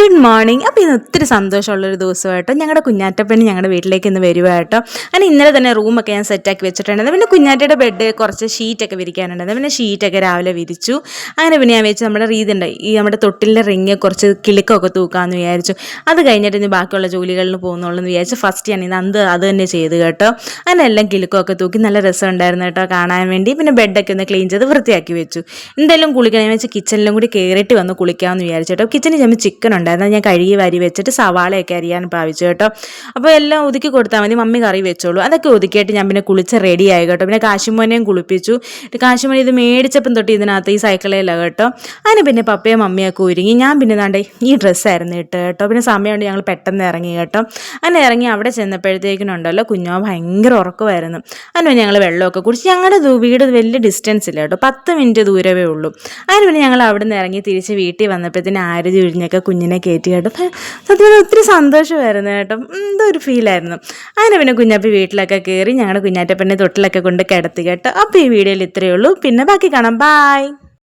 Good morning. അപ്പോൾ ഇന്ന് ഒത്തിരി സന്തോഷമുള്ളൊരു ദിവസമായിട്ടോ. ഞങ്ങളുടെ കുഞ്ഞാറ്റപ്പനി ഞങ്ങളുടെ വീട്ടിലേക്ക് ഇന്ന് വരുവാട്ടോ. അങ്ങനെ ഇന്നലെ തന്നെ റൂമൊക്കെ ഞാൻ സെറ്റാക്കി വെച്ചിട്ടുണ്ടായിരുന്നു. പിന്നെ കുഞ്ഞാറ്റയുടെ ബെഡ് കുറച്ച് ഷീറ്റൊക്കെ വിരിക്കാനുണ്ടായിരുന്നു. പിന്നെ ഷീറ്റൊക്കെ രാവിലെ വിരിച്ചു. അങ്ങനെ പിന്നെ ഞാൻ വെച്ച് നമ്മുടെ റീതുണ്ട് ഈ നമ്മുടെ തൊട്ടിലിൻ്റെ റിങ് കുറച്ച് കിലുക്കമൊക്കെ തൂക്കാമെന്ന് വിചാരിച്ചു. അത് കഴിഞ്ഞിട്ട് ഇനി ബാക്കിയുള്ള ജോലികളിൽ പോകുന്നുള്ളൂ എന്ന് വിചാരിച്ചു. ഫസ്റ്റ് ഞാൻ ഇന്ന് അത് തന്നെ ചെയ്തു കേട്ടോ. അങ്ങനെ എല്ലാം കിലുക്കമൊക്കെ തൂക്കി നല്ല രസമുണ്ടായിരുന്നു കേട്ടോ കാണാൻ വേണ്ടി. പിന്നെ ബെഡൊക്കെ ഒന്ന് ക്ലീൻ ചെയ്ത് വൃത്തിയാക്കി വെച്ചു. എന്തായാലും കുളിക്കാൻ ഞാൻ വെച്ച് കിച്ചണിലും കൂടി കയറിയിട്ട് വന്ന് കുളിക്കാമെന്ന് വിചാരിച്ചു കേട്ടോ. കിച്ചണിൽ ചെന്ന് ചിക്കൻ ഉണ്ടായിരുന്നു, ഞാൻ കഴുകി വാരി വെച്ചിട്ട് സവാളയൊക്കെ അരിയാൻ ഭാവിച്ചു കേട്ടോ. അപ്പോൾ എല്ലാം ഒതുക്കി കൊടുത്താൽ മതി, മമ്മി കറി വെച്ചോളൂ. അതൊക്കെ ഒതുക്കിയിട്ട് ഞാൻ പിന്നെ കുളിച്ച് റെഡിയായി കേട്ടോ. പിന്നെ കാശുമോനെയും കുളിപ്പിച്ചു. കാശുമോൻ ഇത് മേടിച്ചപ്പം തൊട്ട് ഇതിനകത്ത് ഈ സൈക്കിളിലാണ് കേട്ടോ. അതിന് പിന്നെ പപ്പയും മമ്മിയൊക്കെ ഒരുങ്ങി. ഞാൻ പിന്നെ ദാണ്ടേ ഈ ഡ്രസ്സായിരുന്നു ഇട്ട് കേട്ടോ. പിന്നെ സമയമുണ്ട് ഞങ്ങൾ പെട്ടെന്ന് ഇറങ്ങി കേട്ടോ. അങ്ങനെ ഇറങ്ങി അവിടെ ചെന്നപ്പോഴത്തേക്കിനുണ്ടല്ലോ കുഞ്ഞോ ഭയങ്കര ഉറക്കമായിരുന്നു. അതിന് ഞങ്ങൾ വെള്ളമൊക്കെ കുടിച്ച് ഞങ്ങളുടെ വീട് വലിയ ഡിസ്റ്റൻസ് ഇല്ല കേട്ടോ, 10 മിനിറ്റ് ദൂരമേ ഉള്ളൂ. അതിന് പിന്നെ ഞങ്ങൾ അവിടെ നിന്ന് ഇറങ്ങി തിരിച്ച് വീട്ടിൽ വന്നപ്പോഴത്തേന് ആര് ചുഴിഞ്ഞൊക്കെ കുഞ്ഞിനെ കയറ്റി കേട്ടോ. സത്യം ഒത്തിരി സന്തോഷമായിരുന്നു കേട്ടോ, എന്തോ ഒരു ഫീലായിരുന്നു. അങ്ങനെ പിന്നെ കുഞ്ഞാപ്പി വീട്ടിലൊക്കെ കയറി ഞങ്ങളുടെ കുഞ്ഞാറ്റപ്പനെ തൊട്ടിലൊക്കെ കൊണ്ട് കിടത്തി കേട്ടോ. അപ്പോൾ ഈ വീഡിയോയിൽ ഇത്രയേ ഉള്ളൂ. പിന്നെ ബാക്കി കാണാം. ബായ്.